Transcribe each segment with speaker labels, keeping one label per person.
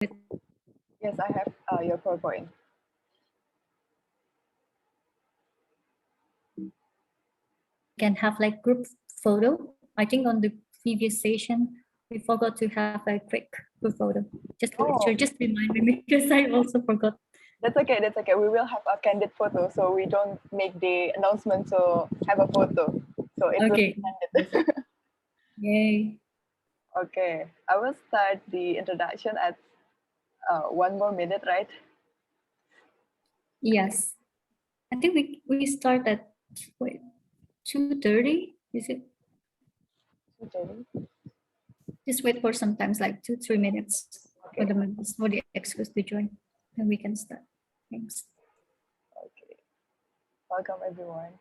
Speaker 1: Yes, I have your PowerPoint.
Speaker 2: Can have like group photo. I think on the previous session, we forgot to have a quick group photo. Just remind me because I also forgot.
Speaker 1: That's okay. That's okay. We will have a candid photo, so we don't make the announcement. So have a photo. So it will be candid.
Speaker 2: Yay.
Speaker 1: Okay, I will start the introduction at 1 more minute, right?
Speaker 2: Yes. I think we start at 2:30. Is it?
Speaker 1: 2:30.
Speaker 2: Just wait for sometimes like 2-3 minutes
Speaker 1: Okay.
Speaker 2: for the members for the excuse to join. Then we can start. Thanks.
Speaker 1: Okay. Welcome everyone.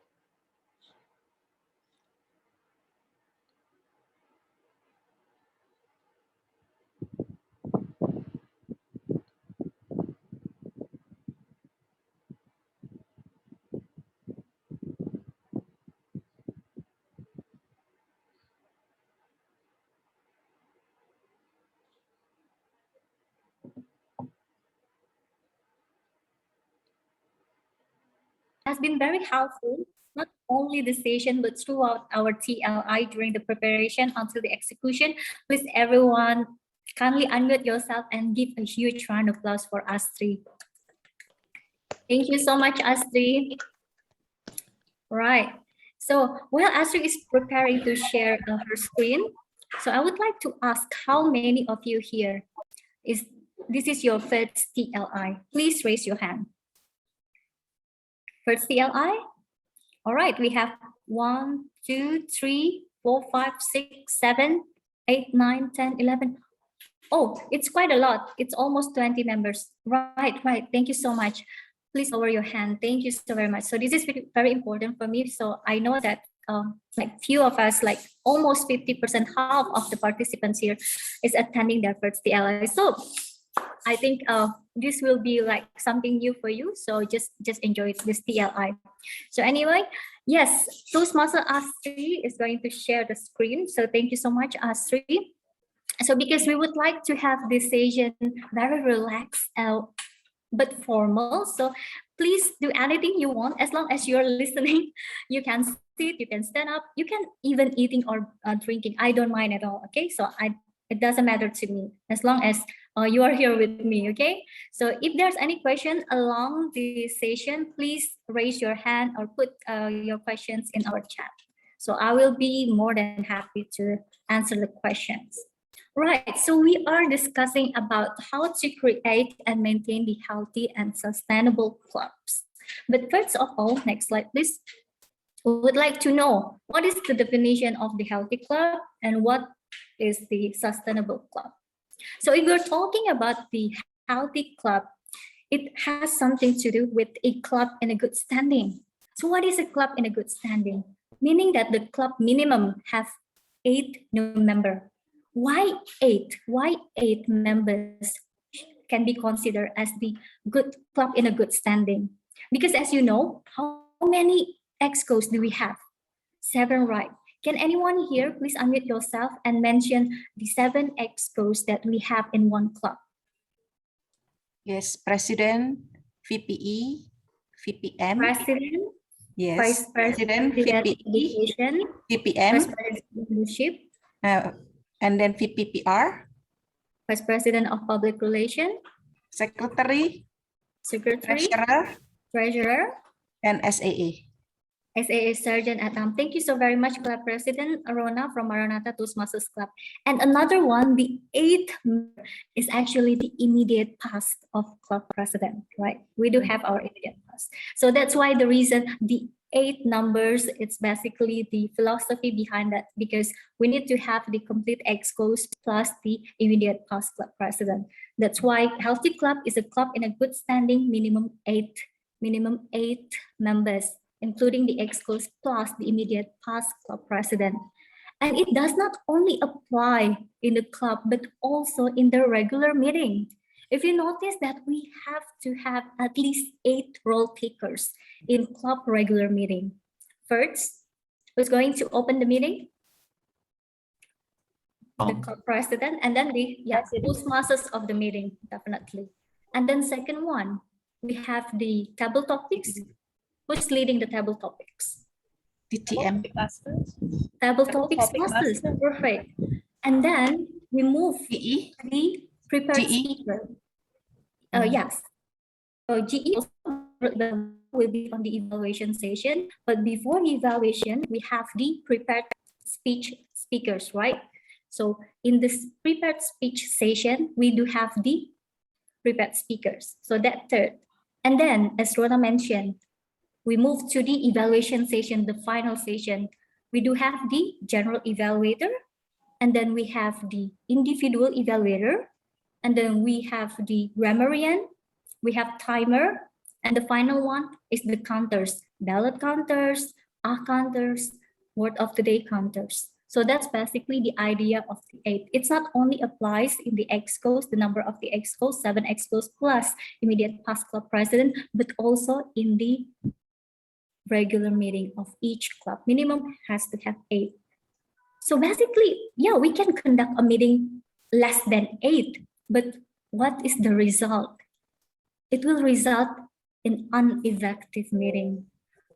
Speaker 2: Has been very helpful, not only the session, but throughout our TLI during the preparation until the execution. Please, everyone, kindly unmute yourself and give a huge round of applause for Astrid. Thank you so much, Astrid. Right. So while Astrid is preparing to share her screen, so I would like to ask how many of you here this is your first TLI? Please raise your hand. First TLI? All right, we have 1, 2, 3, 4, 5, 6, 7, 8, 9, 10, 11. Oh, it's quite a lot. It's almost 20 members. Right. Thank you so much. Please lower your hand. Thank you so very much. So this is very important for me. So I know that like few of us, like almost 50%, half of the participants here is attending their first TLI. So I think this will be like something new for you. So just enjoy this TLI. So anyway, yes, Toastmaster Astrid is going to share the screen. So thank you so much, Astrid. So because we would like to have this session very relaxed but formal. So please do anything you want as long as you're listening. You can sit, you can stand up, you can even eating or drinking. I don't mind at all. Okay, so it doesn't matter to me as long as you are here with me. Okay, so if there's any question along the session, please raise your hand or put your questions in our chat. So I will be more than happy to answer the questions. Right, so we are discussing about how to create and maintain the healthy and sustainable clubs. But first of all, next slide, please. We would like to know what is the definition of the healthy club and what is the sustainable club. So if we're talking about the healthy club, it has something to do with a club in a good standing. So what is a club in a good standing? Meaning that the club minimum have 8 new members. Why 8? Why 8 members can be considered as the good club in a good standing? Because as you know, how many excos do we have? 7, right? Can anyone here please unmute yourself and mention the 7 excos that we have in one club?
Speaker 3: Yes, President, VPE, VPM.
Speaker 2: President,
Speaker 3: Yes,
Speaker 2: Vice President,
Speaker 3: VPE,
Speaker 2: Education,
Speaker 3: VPM,
Speaker 2: Vice President Leadership,
Speaker 3: and then VPPR,
Speaker 2: Vice President of Public Relations,
Speaker 3: Secretary,
Speaker 2: Secretary, Treasurer,
Speaker 3: and SAA.
Speaker 2: SAA Sergeant Adam. Thank you so very much, Club President Arona from Maranatha Toastmasters Club. And another one, the 8th is actually the immediate past of Club President, right? We do have our immediate past. So that's why the reason the 8 numbers, it's basically the philosophy behind that, because we need to have the complete excos plus the immediate past Club President. That's why Healthy Club is a club in a good standing, minimum 8 members, including the excos plus the immediate past club president. And it does not only apply in the club, but also in the regular meeting. If you notice that we have to have at least 8 role takers in club regular meeting. First, who's going to open the meeting? the club president, and then the
Speaker 1: President.
Speaker 2: postmasters of the meeting, definitely. And then second one, we have the table topics. Who's leading the table topics?
Speaker 3: TTM.
Speaker 2: Table
Speaker 1: Table
Speaker 2: topics
Speaker 1: topic
Speaker 2: masters,
Speaker 1: master.
Speaker 2: perfect. And then we move
Speaker 3: GE.
Speaker 2: the prepared
Speaker 3: GE.
Speaker 2: speaker.
Speaker 3: Mm.
Speaker 2: Yes. So GE also will be on the evaluation session, but before the evaluation, we have the prepared speech speakers, right? So in this prepared speech session, we do have the prepared speakers. So that third. And then, as Rona mentioned, we move to the evaluation session, the final session. We do have the general evaluator, and then we have the individual evaluator, and then we have the grammarian, we have timer, and the final one is the counters, ballot counters, counters, word of the day counters. So that's basically the idea of the 8. It's not only applies in the EXCOs, the number of the EXCOs, 7 EXCOs plus immediate past club president, but also in the regular meeting of each club. Minimum has to have 8. So basically, yeah, we can conduct a meeting less than 8, but what is the result? It will result in ineffective meeting.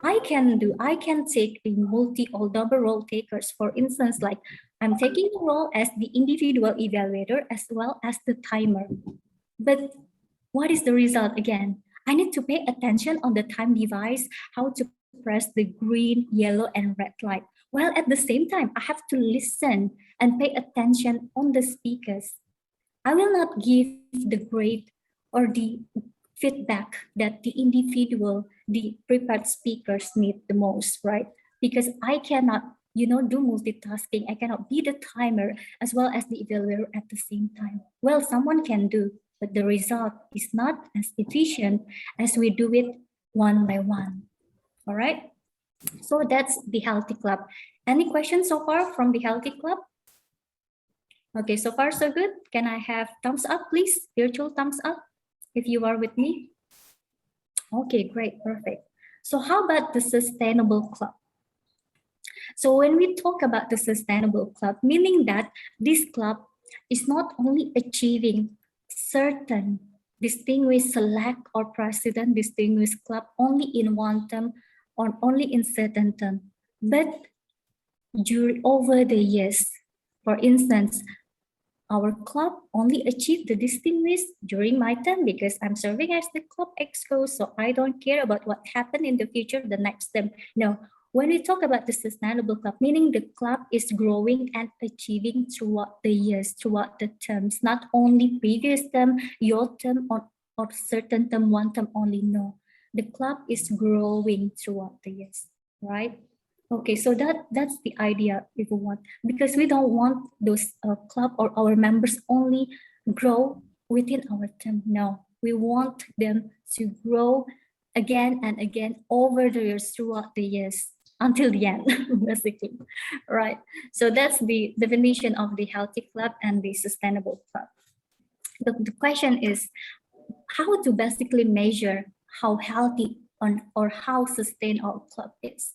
Speaker 2: I can take the multi or double role takers. For instance, like I'm taking the role as the individual evaluator as well as the timer. But what is the result again? I need to pay attention on the time device, how to press the green, yellow, and red light. While at the same time, I have to listen and pay attention on the speakers. I will not give the grade or the feedback that the individual, the prepared speakers need the most, right? Because I cannot, do multitasking. I cannot be the timer as well as the evaluator at the same time. Well, someone can do, but the result is not as efficient as we do it one by one. All right. So that's the Healthy Club. Any questions so far from the Healthy Club? Okay, so far so good. Can I have thumbs up, please? Virtual thumbs up if you are with me. Okay, great, perfect. So how about the Sustainable Club? So when we talk about the Sustainable Club, meaning that this club is not only achieving certain distinguished select or president distinguished club only in one term or only in certain term, but over the years. For instance, our club only achieved the distinguished during my term because I'm serving as the club exco, so I don't care about what happened in the future, the next term. No, when we talk about the Sustainable Club, meaning the club is growing and achieving throughout the years, throughout the terms, not only previous term, your term, or certain term, one term only. No, the club is growing throughout the years, right? Okay, so that's the idea if we want, because we don't want those club or our members only grow within our term. No, we want them to grow again and again over the years, throughout the years, until the end, basically, right? So that's the definition of the Healthy Club and the Sustainable Club. The question is how to basically measure how healthy or how sustained our club is.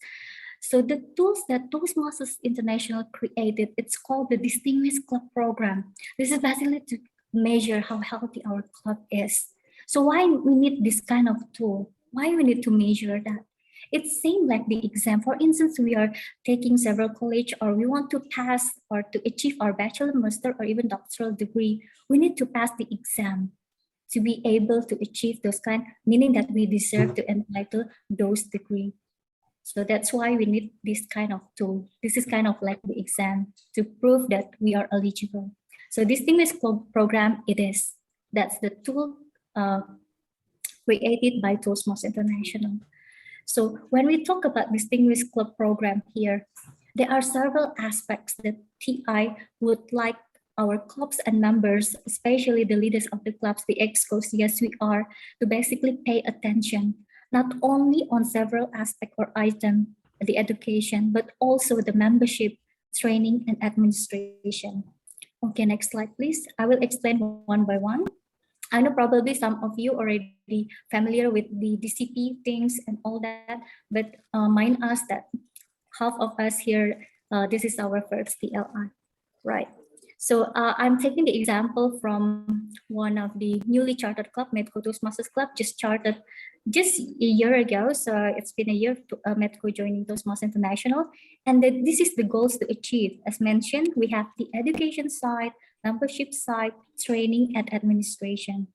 Speaker 2: So the tools that Toastmasters International created, it's called the Distinguished Club Program. This is basically to measure how healthy our club is. So why we need this kind of tool? Why we need to measure that? It's same like the exam. For instance, we are taking several college or we want to pass or to achieve our bachelor, master, or even doctoral degree. We need to pass the exam to be able to achieve those kind, meaning that we deserve to entitle those degree. So that's why we need this kind of tool. This is kind of like the exam to prove that we are eligible. So Distinguished Club Program, it is. That's the tool created by Toastmasters International. So when we talk about Distinguished Club Program here, there are several aspects that TI would like our clubs and members, especially the leaders of the clubs, the EXCOs, yes, we are, to basically pay attention, not only on several aspects or items, the education, but also the membership, training, and administration. Okay, next slide, please. I will explain one by one. I know probably some of you already familiar with the DCP things and all that, but mind us that half of us here, this is our first TLI, right? So I'm taking the example from one of the newly chartered club, Medco Toastmasters Club, just chartered just a year ago. So it's been a year to Medco joining Toastmasters International. And this is the goals to achieve. As mentioned, we have the education side, membership side, training and administration.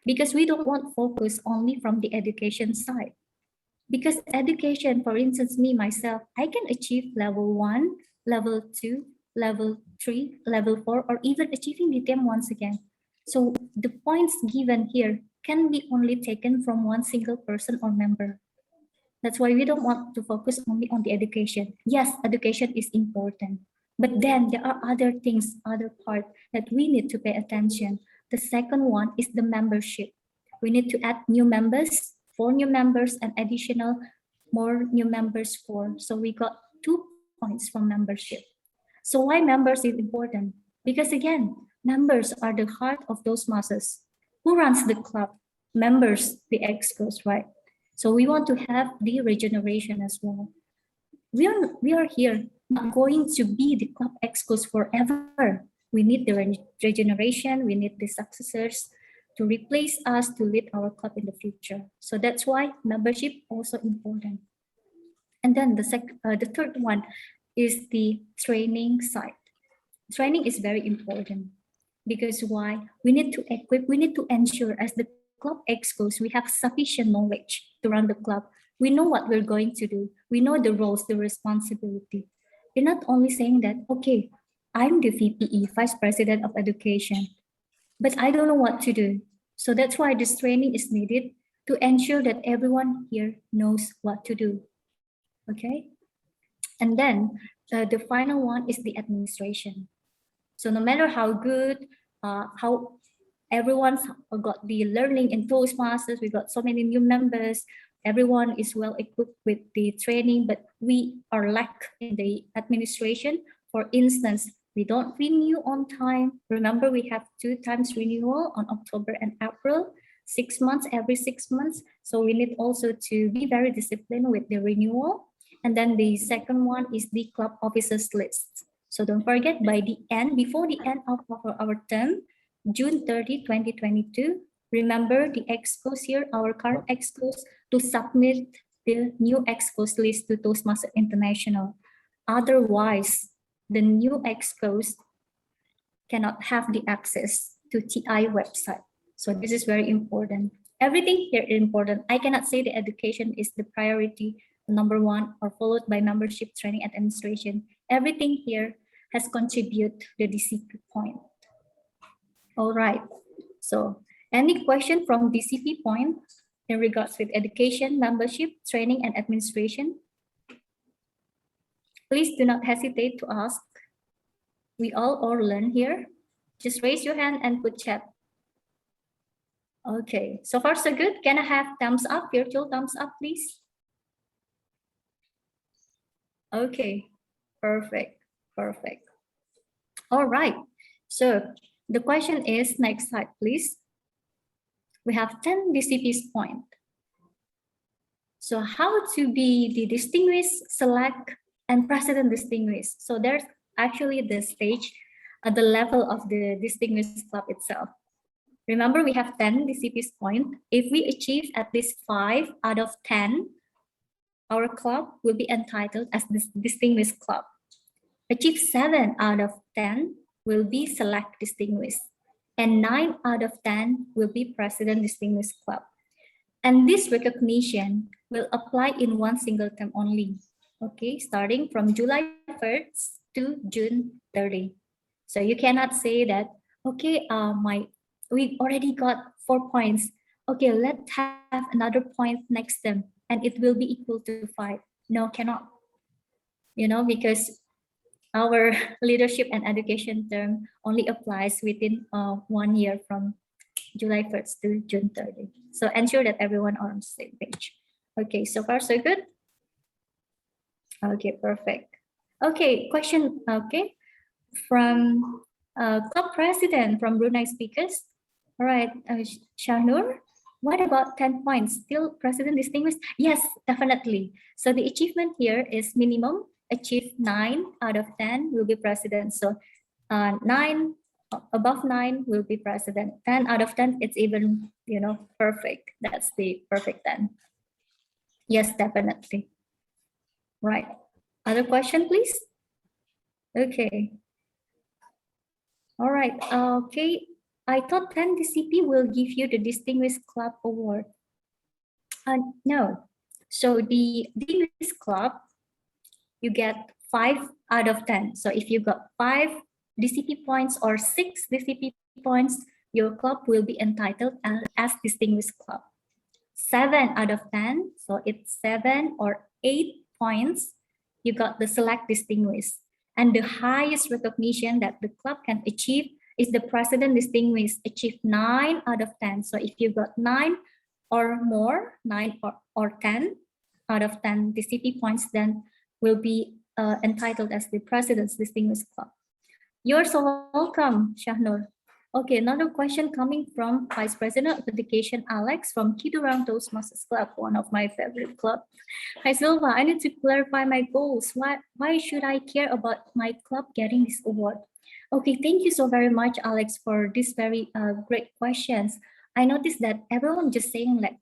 Speaker 2: Because we don't want focus only from the education side. Because education, for instance, me, myself, I can achieve level 1, level 2, level 3, level 4, or even achieving DTM once again. So the points given here can be only taken from one single person or member. That's why we don't want to focus only on the education. Yes, education is important, but then there are other things, other part that we need to pay attention. The second one is the membership. We need to add new members, 4 new members, and additional more new members 4. So we got 2 points from membership. So why members is important? Because again, members are the heart of those masses. Who runs the club? Members, the excos, right? So we want to have the regeneration as well. We are here not going to be the club excos forever. We need the regeneration. We need the successors to replace us to lead our club in the future. So that's why membership also important. And then the third one is the training side. Training is very important because why? We need to equip, we need to ensure as the club excos, we have sufficient knowledge to run the club. We know what we're going to do. We know the roles, the responsibility. We're not only saying that, okay, I'm the VPE, Vice President of Education, but I don't know what to do. So that's why this training is needed to ensure that everyone here knows what to do. Okay? And then the final one is the administration. So no matter how good, how everyone's got the learning in Toastmasters, we got so many new members, everyone is well equipped with the training, but we are lack in the administration. For instance, we don't renew on time. Remember, we have 2 times renewal on October and April, 6 months, every 6 months. So we need also to be very disciplined with the renewal. And then the second one is the club officers list. So don't forget, by the end, before the end of our term, June 30, 2022, remember the excos here, our current excos, to submit the new excos list to Toastmasters International. Otherwise, the new excos cannot have the access to TI website. So this is very important. Everything here is important. I cannot say the education is the priority number 1 or followed by membership, training, and administration. Everything here has contributed to the DCP point. All right. So any question from DCP point in regards with education, membership, training, and administration? Please do not hesitate to ask. We all learn here. Just raise your hand and put chat. Okay, so far so good. Can I have thumbs up, virtual thumbs up, please? Okay, perfect, perfect. All right, so the question is, next slide, please. We have 10 DCP's point. So how to be the distinguished, select, and president distinguished. So there's actually the stage at the level of the distinguished club itself. Remember, we have 10 DCP's point. If we achieve at least 5 out of 10, our club will be entitled as this distinguished club. Achieve 7 out of 10 will be select distinguished, and 9 out of 10 will be president distinguished club. And this recognition will apply in one single term only. Okay, starting from July 1st to June 30. So you cannot say that, okay, we already got 4 points. Okay, let's have another point next term, and it will be equal to 5. No, cannot. You know, because our leadership and education term only applies within 1 year from July 1st to June 30. So ensure that everyone are on the same page. Okay, so far so good. Okay, perfect. Okay, question, okay, from club president from Brunei speakers. All right, Shahnur, what about 10 points? Still president distinguished? Yes, definitely. So the achievement here is minimum, achieve 9 out of 10 will be president. So 9, above 9 will be president. 10 out of 10, it's even, perfect. That's the perfect 10. Yes, definitely. Right. Other question, please? Okay. All right. Okay. I thought 10 DCP will give you the Distinguished Club Award. No. So the Distinguished Club, you get 5 out of 10. So if you got 5 DCP points or 6 DCP points, your club will be entitled as Distinguished Club. 7 out of 10, so it's 7 or 8 points, you got the Select Distinguished. And the highest recognition that the club can achieve is the President Distinguished, achieved 9 out of 10. So if you got 9 or more, 9 or 10 out of 10 DCP points, then will be entitled as the President's Distinguished Club. You're so welcome, Shahnur. Okay, another question coming from Vice President of Education, Alex, from Kidurang Toastmasters Club, one of my favorite clubs. Hi, Silva, I need to clarify my goals. Why should I care about my club getting this award? Okay, thank you so very much, Alex, for these very great questions. I noticed that everyone just saying like,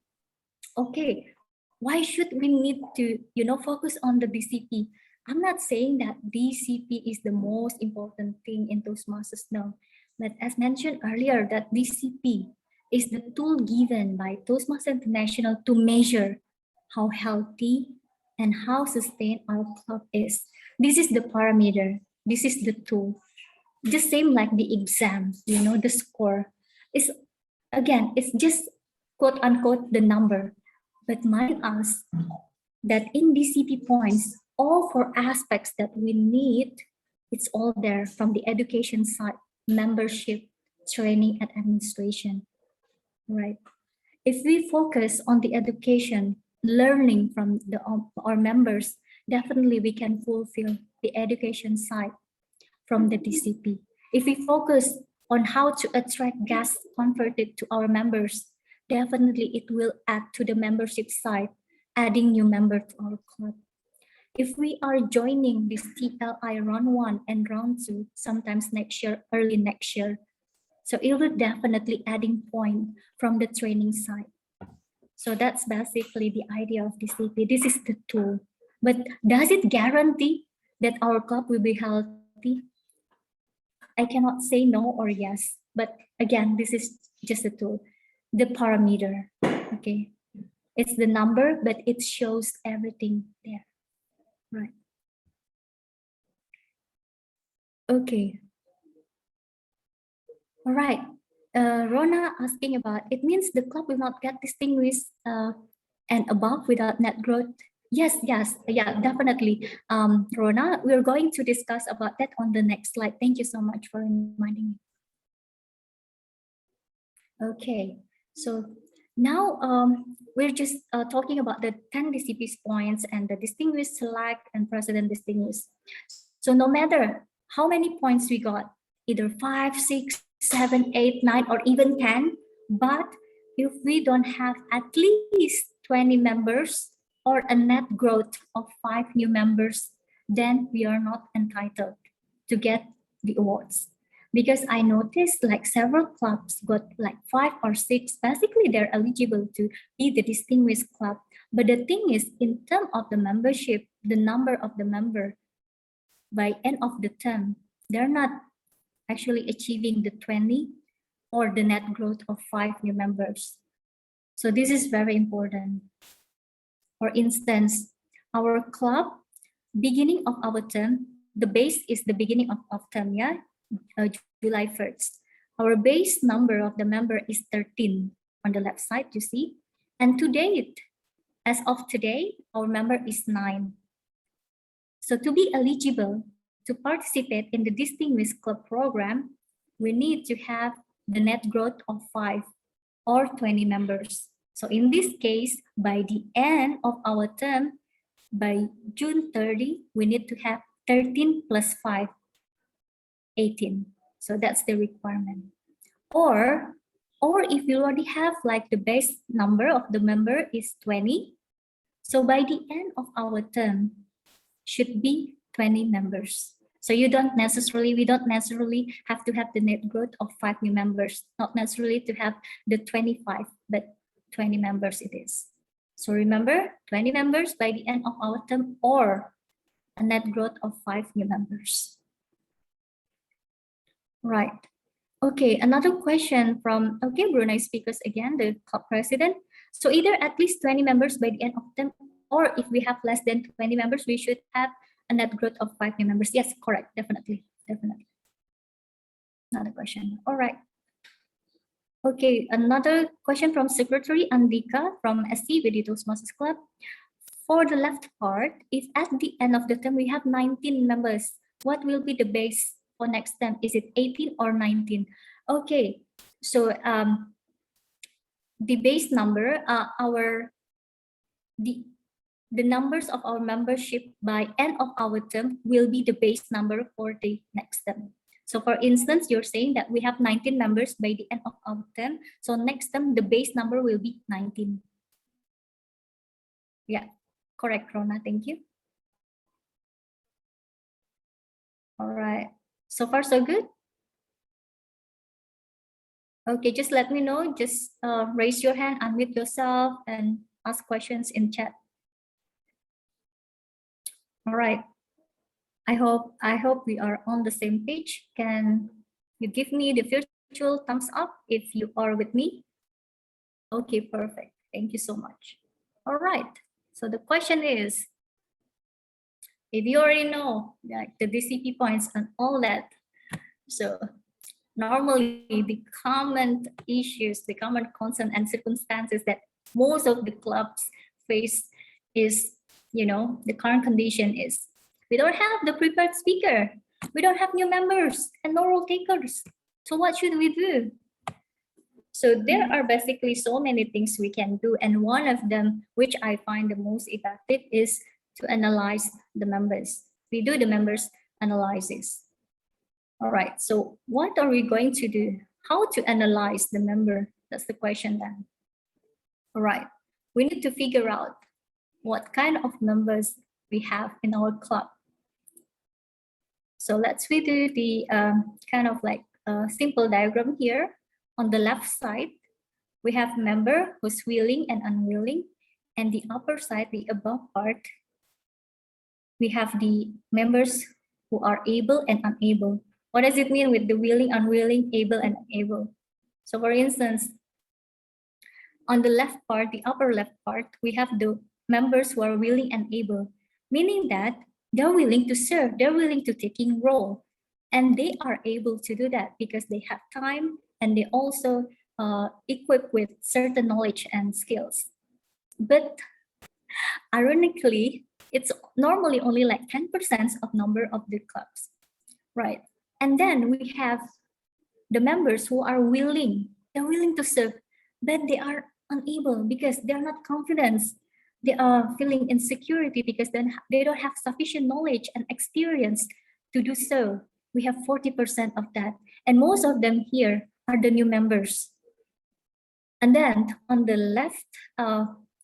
Speaker 2: okay, why should we need to, focus on the DCP? I'm not saying that DCP is the most important thing in Toastmasters, no. But as mentioned earlier, that DCP is the tool given by Toastmasters International to measure how healthy and how sustained our club is. This is the parameter. This is the tool. The same like the exam, the score. It's just quote unquote the number. But mind us that in DCP points, all 4 aspects that we need, it's all there from the education side, membership, training, and administration, right? If we focus on the education, learning from our members, definitely we can fulfill the education side from the DCP. If we focus on how to attract guests converted to our members, definitely it will add to the membership side, adding new members to our club. If we are joining this TLI round 1 and round 2, sometimes next year, early next year, so it will definitely adding point from the training side. So that's basically the idea of DCP. This is the tool. But does it guarantee that our club will be healthy? I cannot say no or yes. But again, this is just a tool. The parameter, okay? It's the number, but it shows everything there. Right. Okay. All right. Rona asking about, it means the club will not get distinguished and above without net growth. Yes, yeah, definitely. Rona, we're going to discuss about that on the next slide. Thank you so much for reminding me. Okay, so now we're just talking about the 10 DCP points and the distinguished, select, and president distinguished. So no matter how many points we got, either 5, 6, 7, 8, 9, or even 10, but if we don't have at least 20 members or a net growth of 5 new members, then we are not entitled to get the awards. Because I noticed like several clubs got like 5 or 6, basically they're eligible to be the distinguished club. But the thing is, in terms of the membership, the number of the member by end of the term, they're not actually achieving the 20 or the net growth of 5 new members. So this is very important. For instance, our club, beginning of our term, the base is the beginning of term, yeah? July 1st. Our base number of the member is 13 on the left side, you see. And to date, as of today, our member is 9. So to be eligible to participate in the Distinguished Club program, we need to have the net growth of 5 or 20 members. So in this case, by the end of our term, by June 30, we need to have 13 plus 5, 18. So that's the requirement. Or if you already have like the base number of the member is 20, so by the end of our term should be 20 members. So we don't necessarily have to have the net growth of 5 new members, not necessarily to have the 25, but 20 members it is. So remember, 20 members by the end of our term, or a net growth of 5 new members. Right. Okay, another question from, Brunei speakers again, the club president. So either at least 20 members by the end of term, or if we have less than 20 members, we should have a net growth of 5 new members. Yes, correct, definitely. Another question. All right. Okay, another question from Secretary Andika from SC Vidi Toastmasters Club. For the left part, if at the end of the term we have 19 members, what will be the base for next term? Is it 18 or 19? Okay, so the base number, the numbers of our membership by end of our term will be the base number for the next term. So for instance, you're saying that we have 19 members by the end of our term. So next term, the base number will be 19. Yeah, correct, Rona, thank you. All right, so far so good? Okay, just let me know, just raise your hand, unmute yourself and ask questions in chat. All right, I hope we are on the same page. Can you give me the virtual thumbs up if you are with me? Okay, perfect. Thank you so much. All right, so the question is, if you already know like the DCP points and all that, so normally the common issues, the common concern and circumstances that most of the clubs face is, the current condition is we don't have the prepared speaker, we don't have new members and no role takers. So what should we do? So there are basically so many things we can do, and one of them, which I find the most effective, is to analyze the members. We do the members analysis. All right, so what are we going to do? How to analyze the member? That's the question then. All right, we need to figure out what kind of members we have in our club. So let's redo the kind of like simple diagram here. On the left side, we have member who's willing and unwilling, and the upper side, the above part, we have the members who are able and unable. What does it mean with the willing, unwilling, able, and unable? So for instance, on the left part, the upper left part, we have the members who are willing and able, meaning that they're willing to serve, they're willing to taking role, and they are able to do that because they have time and they also equipped with certain knowledge and skills. But ironically, it's normally only like 10% of number of the clubs, right? And then we have the members who are willing, they're willing to serve, but they are unable because they're not confident. They are feeling insecurity because then they don't have sufficient knowledge and experience to do so. We have 40% of that. And most of them here are the new members. And then on the left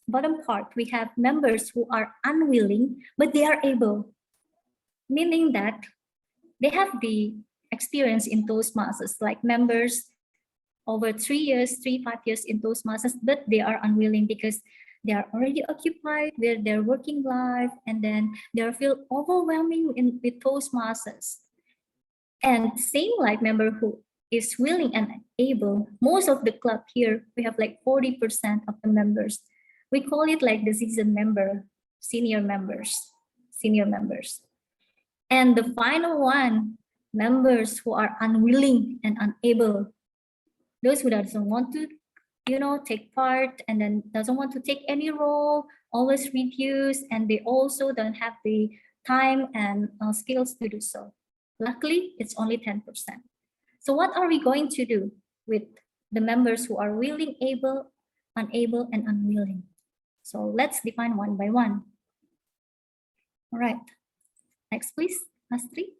Speaker 2: bottom part, we have members who are unwilling, but they are able, meaning that they have the experience in Toastmasters, like members over 3 years, 5 years in Toastmasters, but they are unwilling because they are already occupied with their working life, and then they feel overwhelming with Toastmasters. And same like member who is willing and able, most of the club here, we have like 40% of the members. We call it like the seasoned member, senior members. And the final one, members who are unwilling and unable, those who doesn't want to, take part and then doesn't want to take any role, always refuse, and they also don't have the time and skills to do so. Luckily, it's only 10%. So what are we going to do with the members who are willing, able, unable, and unwilling? So let's define one by one. All right, next please, Astrid.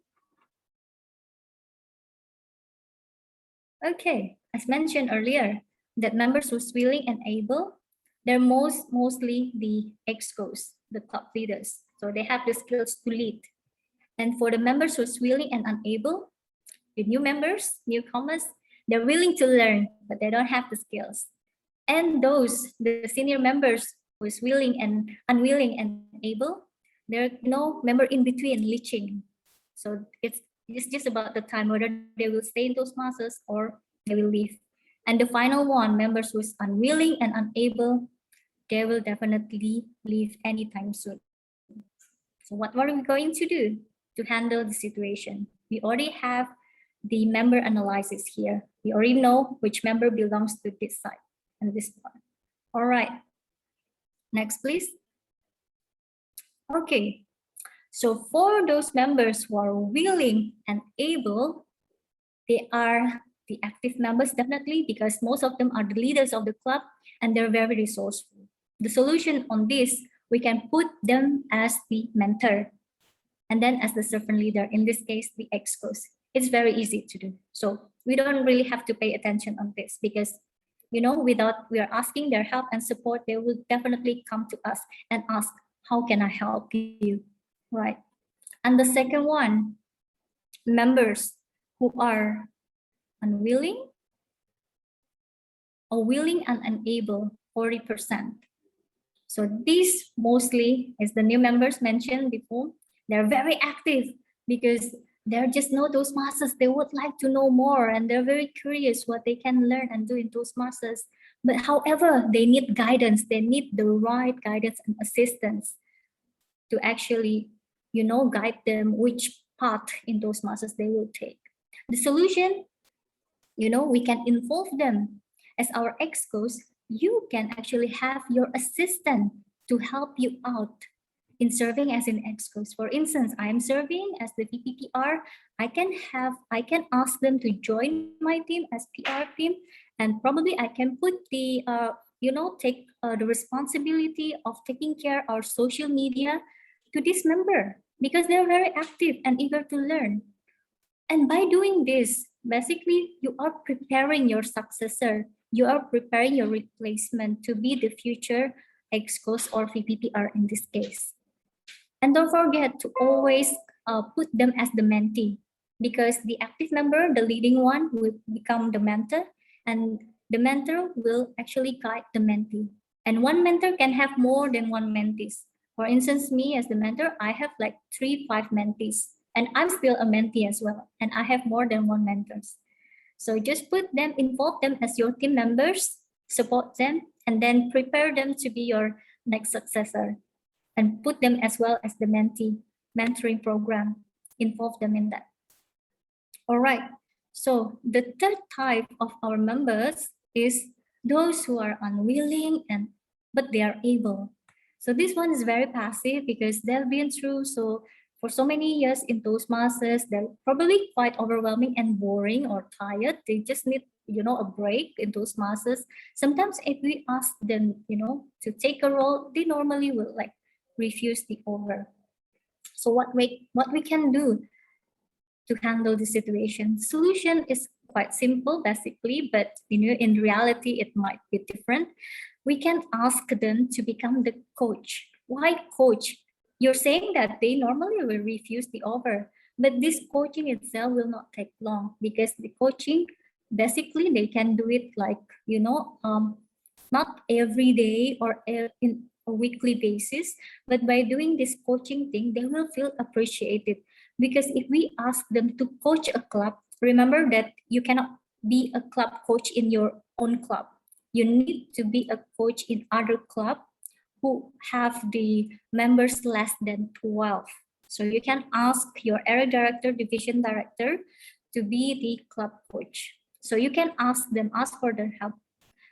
Speaker 2: Okay, as mentioned earlier, that members who's willing and able, they're mostly the EXCOs, the club leaders. So they have the skills to lead. And for the members who's willing and unable, the new members, newcomers, they're willing to learn, but they don't have the skills. And those, the senior members who is willing and unwilling and able, there are no member in between leaching. So it's just about the time whether they will stay in Toastmasters or they will leave. And the final one, members who is unwilling and unable, they will definitely leave anytime soon. So what are we going to do to handle the situation? We already have the member analysis here. We already know which member belongs to this side and this one. All right. Next, please. Okay. So for those members who are willing and able, they are the active members definitely, because most of them are the leaders of the club and they're very resourceful. The solution on this, we can put them as the mentor and then as the servant leader, in this case, the excos. It's very easy to do. So we don't really have to pay attention on this because, you know, without we are asking their help and support, they will definitely come to us and ask, how can I help you? Right. And the second one, members who are unwilling or willing and unable, 40%. So this mostly is the new members mentioned before. They're very active because they're just know Toastmasters. They would like to know more and they're very curious what they can learn and do in Toastmasters. But however, they need guidance. They need the right guidance and assistance to actually, you know, guide them which path in Toastmasters they will take. The solution, you know, we can involve them as our excos. You can actually have your assistant to help you out in serving as an excos. For instance, I am serving as the VPPR. I can ask them to join my team as PR team, and probably I can put the take the responsibility of taking care of our social media to this member because they're very active and eager to learn. And by doing this, basically you are preparing your successor. You are preparing your replacement to be the future excos or VPPR in this case. And don't forget to always put them as the mentee, because the active member, the leading one, will become the mentor, and the mentor will actually guide the mentee. And one mentor can have more than one mentees. For instance, me as the mentor, I have like 3-5 mentees, and I'm still a mentee as well, and I have more than one mentors. So just put them, involve them as your team members, support them, and then prepare them to be your next successor, and put them as well as the mentee mentoring program, involve them in that. All right, so the third type of our members is those who are unwilling but they are able. So this one is very passive because they've been through for so many years in Toastmasters. They're probably quite overwhelming and boring or tired. They just need, you know, a break in Toastmasters. Sometimes if we ask them, you know, to take a role, they normally will like refuse the offer. So what we can do to handle the situation? Solution is quite simple, basically, but you know, in reality, it might be different. We can ask them to become the coach. Why coach? You're saying that they normally will refuse the offer, but this coaching itself will not take long because the coaching, basically, they can do it like, you know, not every day or in a weekly basis, but by doing this coaching thing, they will feel appreciated. Because if we ask them to coach a club, remember that you cannot be a club coach in your own club. You need to be a coach in other club who have the members less than 12. So you can ask your area director, division director to be the club coach. So you can ask for their help.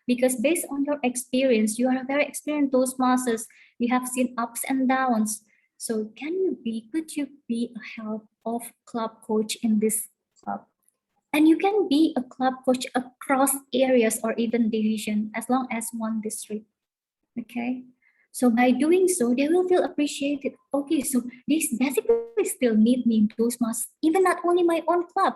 Speaker 2: Because based on your experience, you are very experienced Toastmasters. You have seen ups and downs. So could you be a help of club coach in this club? And you can be a club coach across areas or even division as long as one district. Okay. So by doing so, they will feel appreciated. Okay, so they basically still need me in Toastmasters, even not only my own club,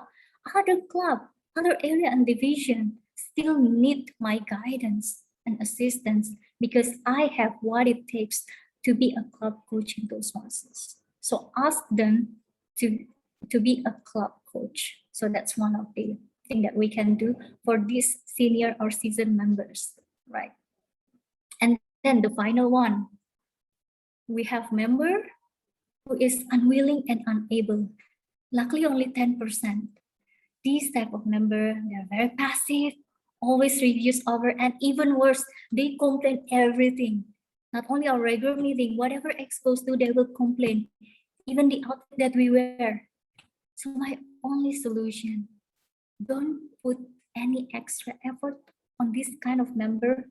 Speaker 2: other area and division still need my guidance and assistance because I have what it takes to be a club coach in Toastmasters. So ask them to be a club coach. So that's one of the thing that we can do for these senior or seasoned members, right? And then the final one, we have member who is unwilling and unable. Luckily, only 10%. These type of member, they're very passive, always reviews over, and even worse, they complain everything. Not only our regular meeting, whatever expos do, they will complain. Even the outfit that we wear. So my only solution, don't put any extra effort on this kind of member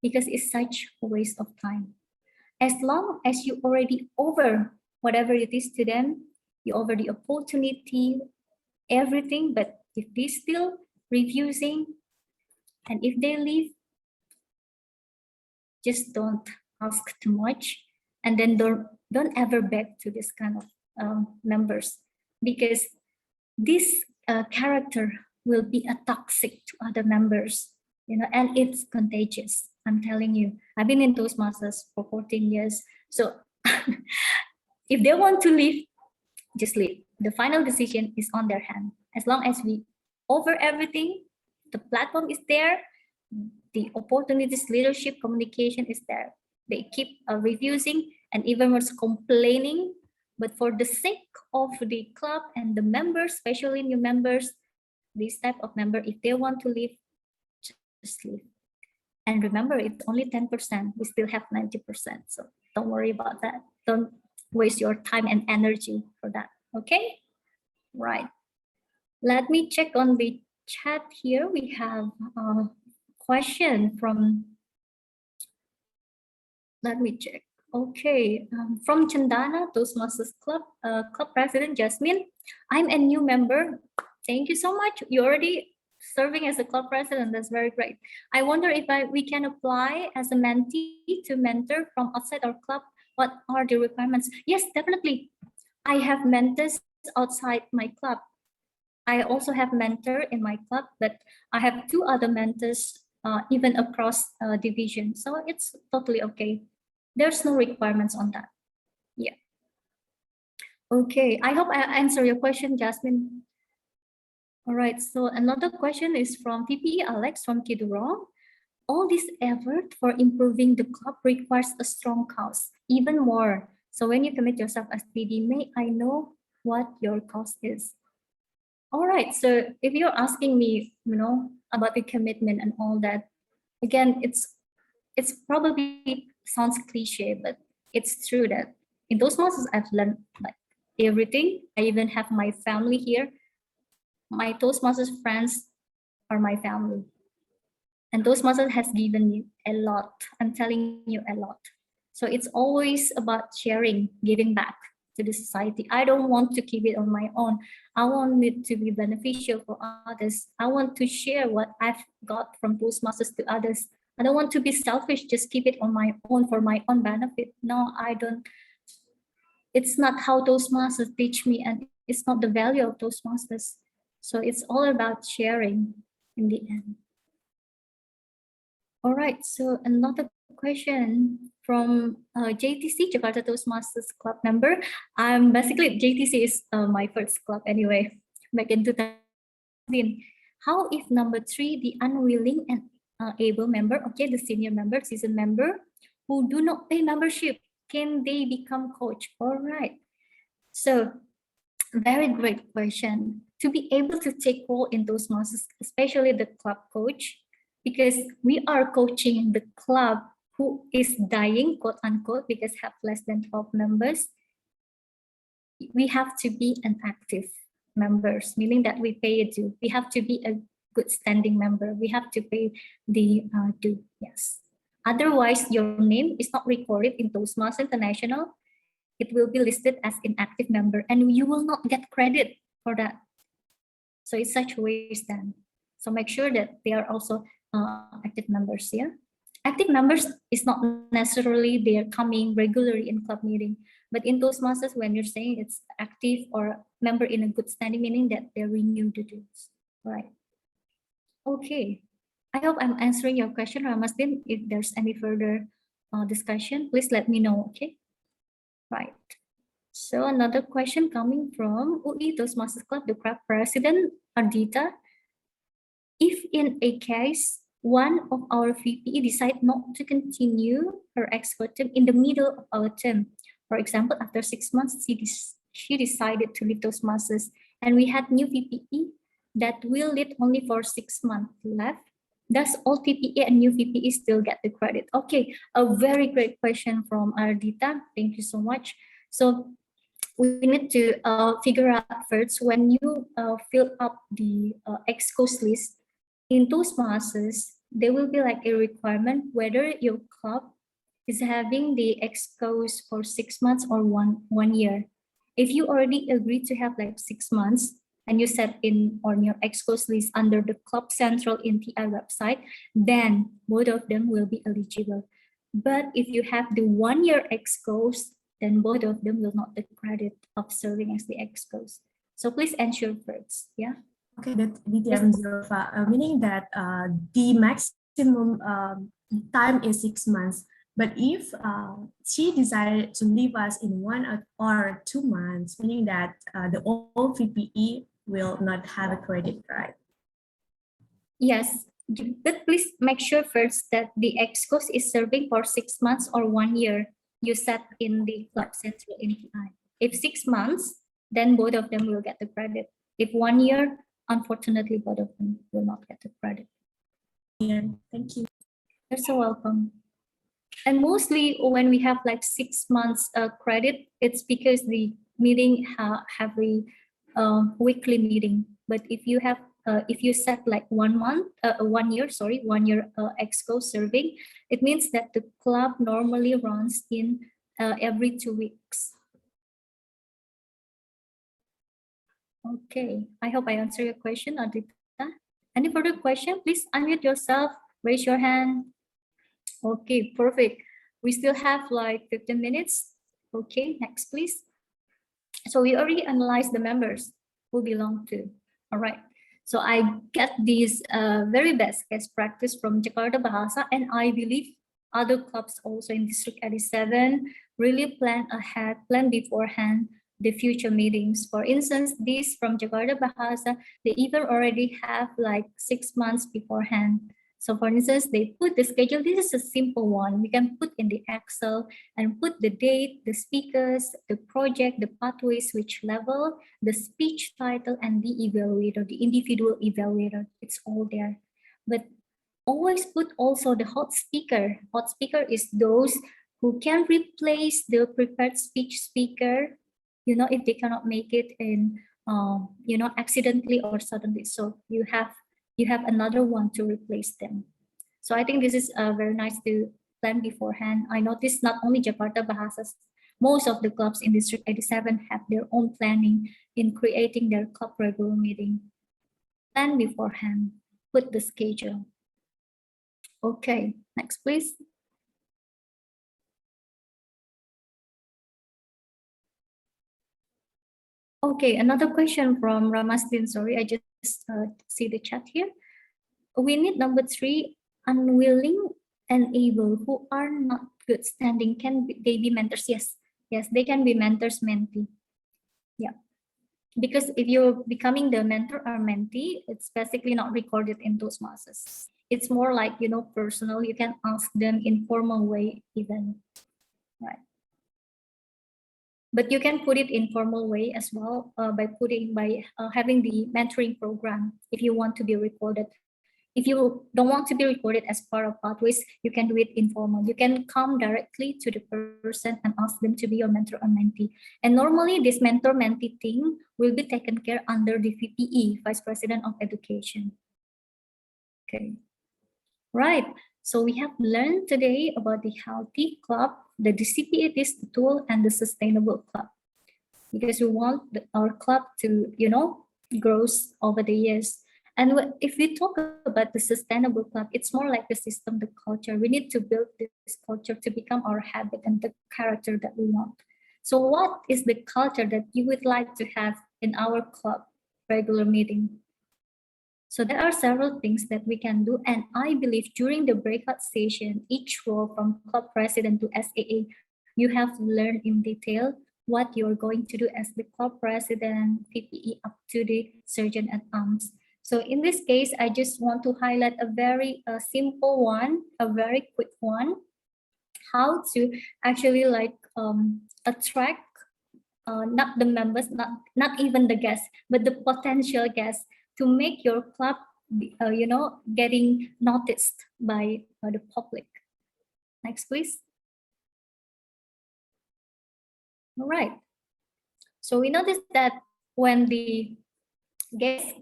Speaker 2: because it's such a waste of time. As long as you already over whatever it is to them, you over the opportunity, everything, but if they still refusing and if they leave, just don't ask too much, and then don't ever beg to this kind of members, because this character will be a toxic to other members, you know, and it's contagious. I'm telling you, I've been in Toastmasters for 14 years. So if they want to leave, just leave. The final decision is on their hand. As long as we over everything, the platform is there, the opportunities, leadership, communication is there. They keep refusing and even was complaining, but for the sake of the club and the members, especially new members, this type of member, if they want to leave, just leave. And remember, it's only 10%. We still have 90%. So don't worry about that. Don't waste your time and energy for that. Okay? Right. Let me check on the chat here. We have a question from, let me check. Okay, from Chandana, Toastmasters Club, Club President Jasmine. I'm a new member. Thank you so much. You already serving as a club president. That's very great. I wonder if we can apply as a mentee to mentor from outside our club. What are the requirements? Yes, definitely. I have mentors outside my club. I also have mentor in my club, but I have 2 other mentors even across division. So it's totally okay. There's no requirements on that. Yeah. Okay, I hope I answer your question, Jasmine. All right, so another question is from PPE Alex from Kidurong. All this effort for improving the club requires a strong cause, even more. So when you commit yourself as PD, may I know what your cause is? All right, so if you're asking me, you know, about the commitment and all that, again, it's probably sounds cliche, but it's true that in those months I've learned like everything. I even have my family here. My Toastmasters friends are my family. And Toastmasters has given me a lot. I'm telling you, a lot. So it's always about sharing, giving back to the society. I don't want to keep it on my own. I want it to be beneficial for others. I want to share what I've got from Toastmasters to others. I don't want to be selfish, just keep it on my own for my own benefit. No, I don't. It's not how Toastmasters teach me, and it's not the value of Toastmasters. So it's all about sharing in the end. All right, so another question from JTC, Jakarta Toastmasters Club member. Basically, JTC is my first club anyway, back in 2000. How if number 3, the unwilling and able member, okay, the senior member, season member, who do not pay membership, can they become coach? All right, so very great question. To be able to take role in Toastmasters, especially the club coach, because we are coaching the club who is dying, quote unquote, because have less than 12 members. We have to be an active members, meaning that we pay a due. We have to be a good standing member. We have to pay the due, yes. Otherwise, your name is not recorded in Toastmasters International. It will be listed as inactive member and you will not get credit for that. So it's such a waste then. So make sure that they are also active members here. Active members is not necessarily they're coming regularly in club meeting, but in Toastmasters, when you're saying it's active or member in a good standing, meaning that they renew the dues, right? Okay, I hope I'm answering your question, Ramasdin. If there's any further discussion, please let me know, okay? Right. So another question coming from UI Toastmasters Club, the club president, Ardita. If in a case, one of our VPE decide not to continue her exco term in the middle of our term, for example, after 6 months, she decided to leave Toastmasters, and we had new VPE that will lead only for 6 months left. Does old VPE and new VPE still get the credit? Okay, a very great question from Ardita. Thank you so much. So we need to figure out first when you fill up the excos list in Toastmasters, there will be like a requirement whether your club is having the excos for 6 months or one year. If you already agreed to have like 6 months and you set in on your excos list under the Club Central in TI website, then both of them will be eligible. But if you have the 1 year excos, then both of them will not get credit of serving as the excos. So please ensure first, yeah.
Speaker 4: Okay, that DTM Zilfa, meaning that the maximum time is 6 months. But if she decided to leave us in 1 or 2 months, meaning that the old VPE will not have a credit, right?
Speaker 2: Yes, but please make sure first that the excos is serving for 6 months or 1 year. You set in the Club Central NTI. If 6 months, then both of them will get the credit. If 1 year, unfortunately, both of them will not get the credit.
Speaker 4: Yeah, thank you.
Speaker 2: You're so welcome. And mostly when we have like 6 months credit, it's because the meeting have a weekly meeting. But if you have if you set like 1 month, 1 year, sorry, 1 year exco serving, it means that the club normally runs in every 2 weeks. Okay, I hope I answered your question, Adita. Any further question? Please unmute yourself, raise your hand. Okay, perfect. We still have like 15 minutes. Okay, next please. So we already analyzed the members who belong to. All right. So I get these very best practice from Jakarta Bahasa, and I believe other clubs also in District 87 really plan ahead, plan beforehand the future meetings. For instance, these from Jakarta Bahasa, they even already have like 6 months beforehand. So for instance, they put the schedule. This is a simple one. We can put in the Excel and put the date, the speakers, the project, the pathways, which level, the speech title, and the evaluator, the individual evaluator. It's all there. But always put also the hot speaker. Hot speaker is those who can replace the prepared speech speaker, you know, if they cannot make it in, you know, accidentally or suddenly. So you have another one to replace them. So I think this is very nice to plan beforehand. I noticed not only Jakarta Bahasas, most of the clubs in District 87 have their own planning in creating their club regular meeting. Plan beforehand, put the schedule. Okay, next please. Okay, another question from Ramastin. Sorry, I just see the chat here. We need number 3, unwilling and able who are not good standing. Can they be mentors? Yes, yes, they can be mentors, mentee. Yeah, because if you're becoming the mentor or mentee, it's basically not recorded in Toastmasters. It's more like, you know, personal. You can ask them in formal way even, right? But you can put it in formal way as well by having the mentoring program if you want to be recorded. If you don't want to be recorded as part of Pathways, you can do it informal. You can come directly to the person and ask them to be your mentor or mentee. And normally this mentor-mentee thing will be taken care under the VPE, Vice President of Education. Okay, right. So we have learned today about the healthy club, the DCPA tool, and the sustainable club. Because we want our club to, you know, grow over the years. And if we talk about the sustainable club, it's more like the system, the culture. We need to build this culture to become our habit and the character that we want. So what is the culture that you would like to have in our club regular meeting? So there are several things that we can do. And I believe during the breakout session, each role from club president to SAA, you have to learn in detail what you're going to do as the club president, VPE, up to the sergeant at arms. So in this case, I just want to highlight a very simple one, a very quick one, how to actually like attract not the members, not even the guests, but the potential guests to make your club, getting noticed by the public. Next, please. All right. So we noticed that when the guests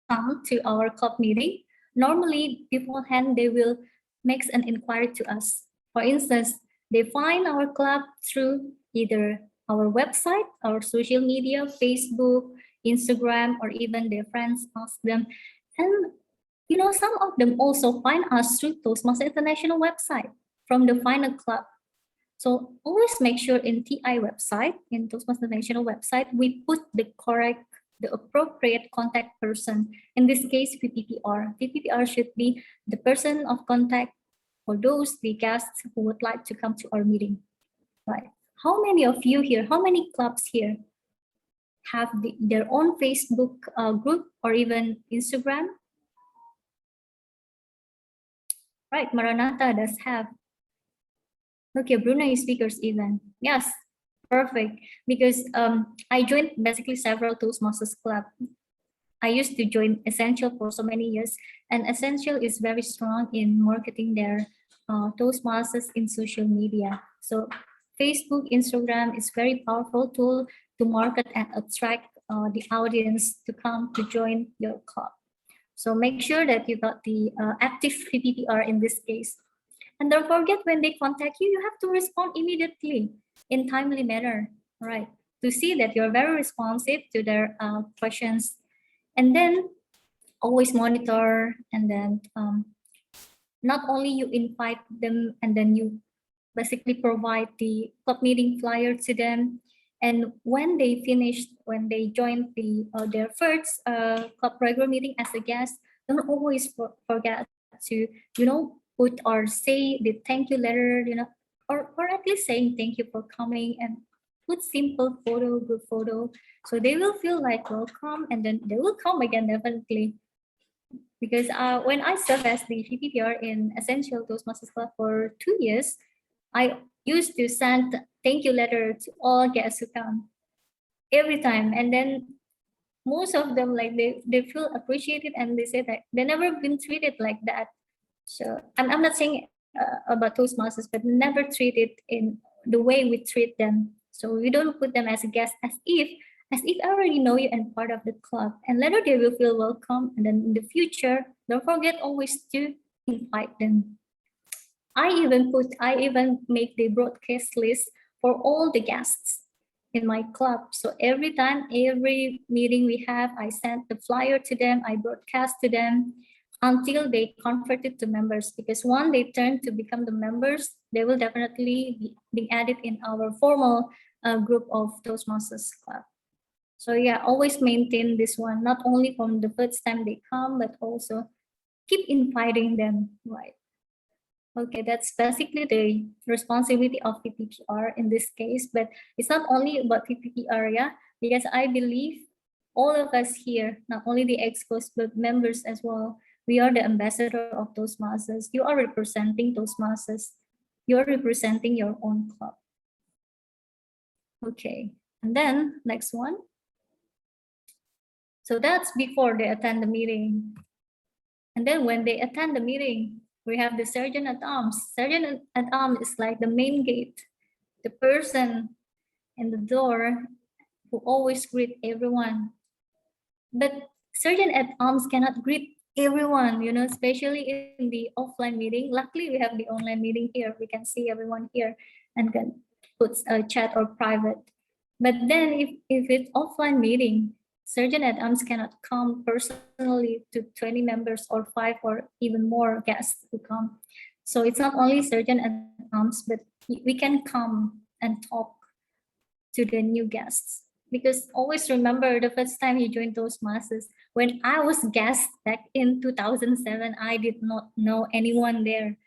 Speaker 2: come to our club meeting, normally beforehand they will make an inquiry to us. For instance, they find our club through either our website, our social media, Facebook, Instagram, or even their friends ask them. And some of them also find us through Toastmasters International website from the final club. So always make sure in TI website, in Toastmasters International website, we put the appropriate contact person. In this case, VPPR. VPPR should be the person of contact for the guests who would like to come to our meeting. Right. How many of you here, how many clubs here have their own Facebook group or even Instagram? Right, Maranatha does have. Okay, Brunei speakers even. Yes, perfect. Because I joined basically several Toastmasters club. I used to join Essential for so many years, and Essential is very strong in marketing their Toastmasters in social media. So Facebook, Instagram is very powerful tool to market and attract the audience to come to join your club. So make sure that you got the active VPPR in this case. And don't forget, when they contact you, you have to respond immediately in timely manner, right? To see that you're very responsive to their questions. And then always monitor, and then not only you invite them and then you basically provide the club meeting flyer to them. And when they join their first club regular meeting as a guest, don't always forget to, put or say the thank you letter, or at least saying thank you for coming, and put simple photo, group photo. So they will feel like welcome, and then they will come again definitely. Because when I served as the VPPR in Essential Toastmasters Club for 2 years, I used to send thank you letter to all guests who come every time. And then most of them, like they feel appreciated, and they say that they never been treated like that. So I'm not saying about Toastmasters, but never treated in the way we treat them. So we don't put them as a guest as if I already know you and part of the club. And later they will feel welcome. And then in the future, don't forget always to invite them. I even make the broadcast list for all the guests in my club. So every meeting we have, I send the flyer to them, I broadcast to them until they converted to members. Because once they turn to become the members, they will definitely be added in our formal group of Toastmasters Club. So yeah, always maintain this one, not only from the first time they come, but also keep inviting them, right? Okay, that's basically the responsibility of VPPR in this case, but it's not only about VPPR, yeah, because I believe all of us here, not only the EXCOs, but members as well, we are the ambassador of Toastmasters. You are representing Toastmasters. You are representing your own club. Okay, and then next one. So that's before they attend the meeting. And then when they attend the meeting, we have the sergeant at arms. Sergeant at arms is like the main gate, the person in the door who always greet everyone. But sergeant at arms cannot greet everyone, especially in the offline meeting. Luckily, we have the online meeting here. We can see everyone here and can put a chat or private. But then if it's offline meeting, sergeant at arms cannot come personally to 20 members or 5 or even more guests who come. So it's not only sergeant at arms, but we can come and talk to the new guests. Because always remember the first time you joined Toastmasters, when I was guest back in 2007, I did not know anyone there.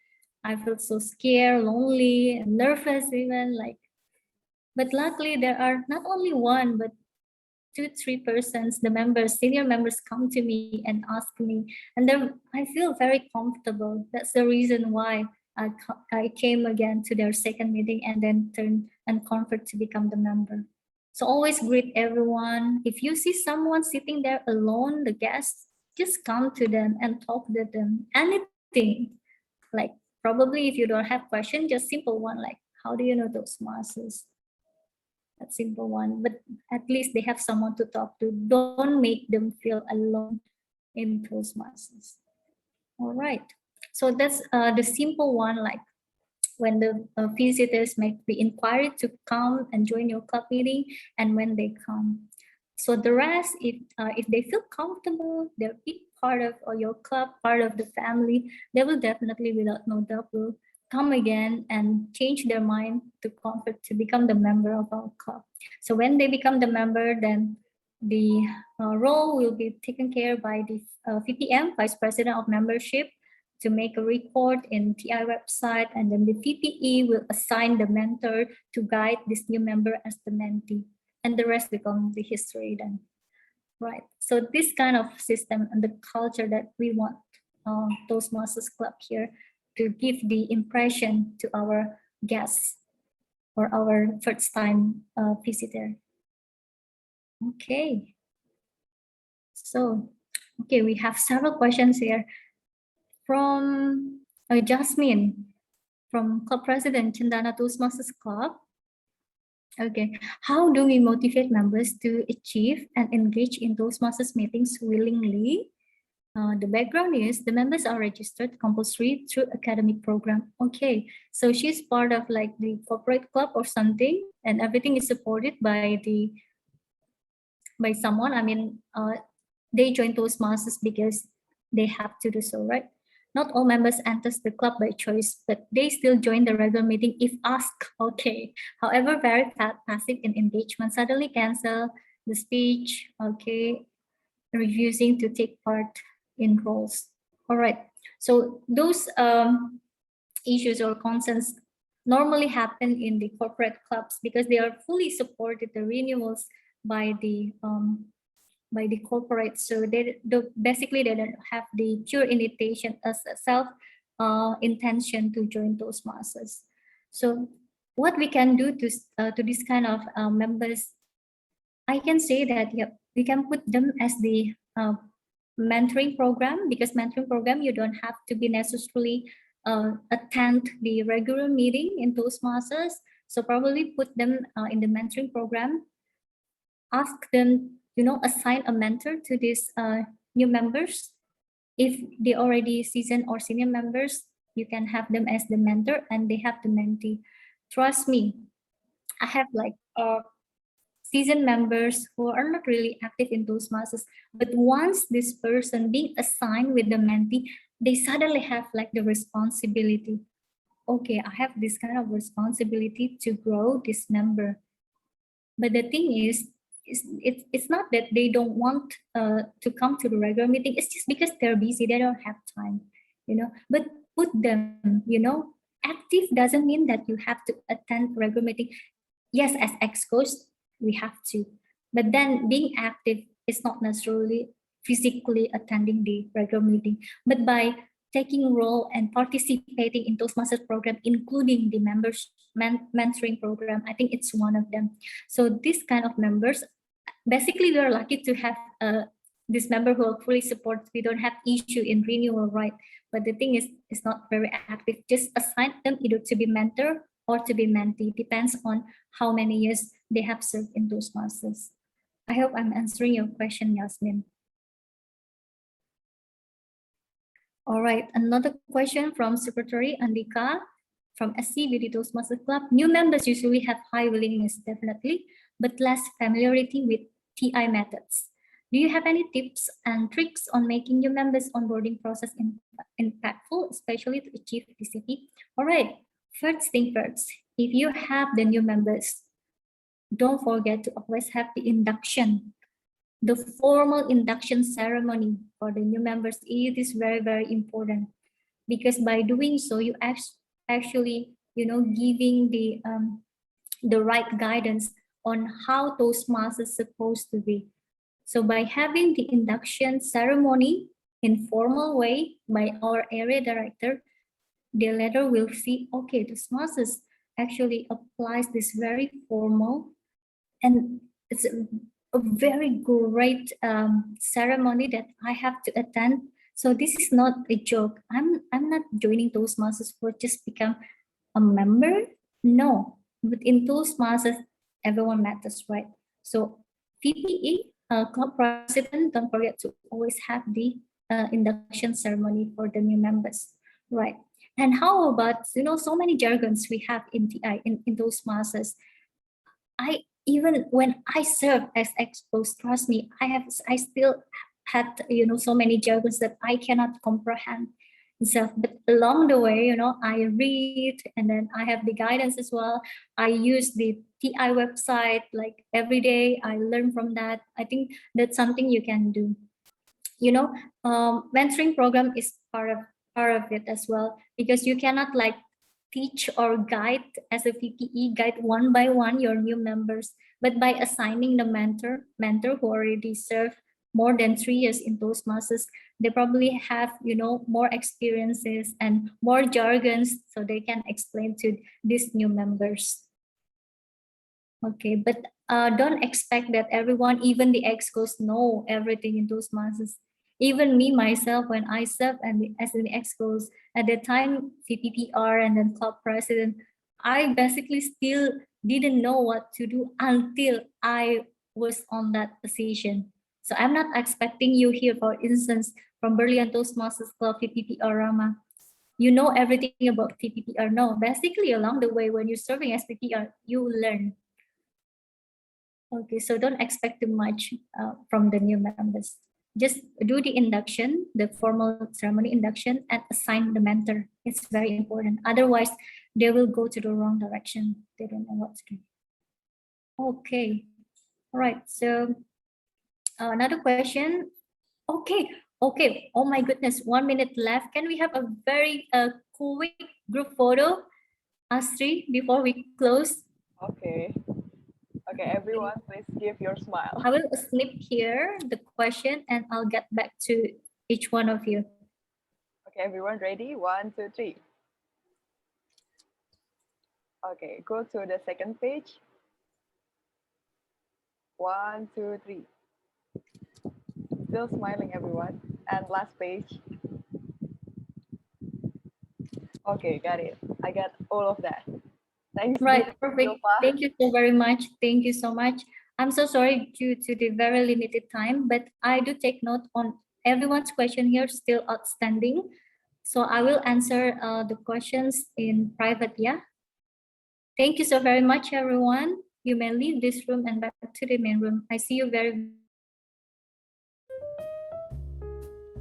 Speaker 2: I felt so scared, lonely, and nervous even, like But luckily, there are not only one, but 2, 3 persons, the members, senior members come to me and ask me, and then I feel very comfortable. That's the reason why I came again to their second meeting and then turned and convert to become the member. So always greet everyone. If you see someone sitting there alone, the guests, just come to them and talk to them. Anything, like probably if you don't have question, just simple one like, how do you know Toastmasters? That simple one, but at least they have someone to talk to. Don't make them feel alone in Toastmasters. All right. So that's the simple one, like when the visitors make the inquiry to come and join your club meeting and when they come. So the rest, if they feel comfortable, they're be part of your club, part of the family, they will definitely, without no doubt, will come again and change their mind to convert to become the member of our club. So when they become the member, then the role will be taken care by the VPM, Vice President of Membership, to make a record in TI website, and then the VPE will assign the mentor to guide this new member as the mentee, and the rest become the history then. Right. So this kind of system and the culture that we want Toastmasters Club here to give the impression to our guests or our first time visitor. Okay. So, okay, we have several questions here from Jasmine from Club President Cendana Toastmasters Club. Okay, how do we motivate members to achieve and engage in Toastmasters meetings willingly? The background is the members are registered compulsory through academic program. Okay, so she's part of like the corporate club or something, and everything is supported by someone. I mean, they join Toastmasters because they have to do so, right? Not all members enters the club by choice, but they still join the regular meeting if asked. Okay. However, very passive in engagement, suddenly cancel the speech. Okay, refusing to take part in roles. All right. So those issues or concerns normally happen in the corporate clubs because they are fully supported the renewals by the corporate. So basically they don't have the pure invitation as a self intention to join Toastmasters. So what we can do to this kind of members, I can say that we can put them as the mentoring program, because mentoring program you don't have to be necessarily attend the regular meeting in Toastmasters. So probably put them in the mentoring program, ask them, assign a mentor to these new members. If they already seasoned or senior members, you can have them as the mentor and they have the mentee. Trust me, I have like seasoned members who are not really active in Toastmasters, but once this person being assigned with the mentee, they suddenly have like the responsibility. Okay, I have this kind of responsibility to grow this member. But the thing is, it's not that they don't want to come to the regular meeting. It's just because they're busy, they don't have time, But put them, active doesn't mean that you have to attend regular meeting. Yes, as ex-coach, we have to. But then being active is not necessarily physically attending the regular meeting, but by taking role and participating in Toastmasters program, including the members mentoring program. I think it's one of them. So this kind of members, basically we are lucky to have this member who are fully support. We don't have issue in renewal, right? But the thing is, it's not very active. Just assign them either to be mentor or to be mentee, depends on how many years they have served in Toastmasters. I hope I'm answering your question, Yasmin. All right, another question from Secretary Andika from SC Beauty Toastmasters Club. New members usually have high willingness, definitely, but less familiarity with TI methods. Do you have any tips and tricks on making your members onboarding process impactful, especially to achieve DCP? All right, first thing first, if you have the new members, don't forget to always have the induction. The formal induction ceremony for the new members, it is very, very important, because by doing so, you actually, giving the the right guidance on how Toastmasters is supposed to be. So by having the induction ceremony in formal way by our area director, the leader will see, okay, Toastmasters actually applies this very formal, and it's a very great ceremony that I have to attend. So this is not a joke. I'm not joining Toastmasters for just become a member. No, but in Toastmasters, everyone matters, right? So VPE, club president, don't forget to always have the induction ceremony for the new members, right? And how about, so many jargons we have in TI, in Toastmasters. Even when I serve as expos, trust me, I still had, so many jargons that I cannot comprehend itself. But along the way, I read, and then I have the guidance as well. I use the TI website like every day. I learn from that. I think that's something you can do. Mentoring program is part of it as well, because you cannot like teach or guide as a VPE, guide one by one your new members, but by assigning the mentor who already served more than 3 years in Toastmasters, they probably have, more experiences and more jargons, so they can explain to these new members. Okay, but don't expect that everyone, even the excos, know everything in Toastmasters. Even me, myself, when I served as an excos, at the time, CPPR and then club president, I basically still didn't know what to do until I was on that position. So I'm not expecting you here, for instance, from Brilliant Toastmasters Club, PPPR Rama. You know everything about PPPR. No, basically along the way, when you're serving as PPPR, you learn. Okay, so don't expect too much from the new members. Just do the induction, the formal ceremony induction, and assign the mentor. It's very important. Otherwise, they will go to the wrong direction. They don't know what to do. Okay, all right. So another question. Okay. Oh my goodness, 1 minute left. Can we have a very quick group photo, us three, before we close?
Speaker 1: Okay. Okay, everyone, please give your smile.
Speaker 2: I will snip here the question and I'll get back to each one of you.
Speaker 1: Okay, everyone ready? 1, 2, 3. Okay, go to the second page. 1, 2, 3. Still smiling, everyone. And last page. Okay, got it. I got all of that. Thanks.
Speaker 2: Right,
Speaker 1: Deep
Speaker 2: perfect.
Speaker 1: Silpa.
Speaker 2: Thank you so very much. Thank you so much. I'm so sorry due to the very limited time, but I do take note on everyone's question here still outstanding. So I will answer the questions in private, yeah? Thank you so very much, everyone. You may leave this room and back to the main room. I see you very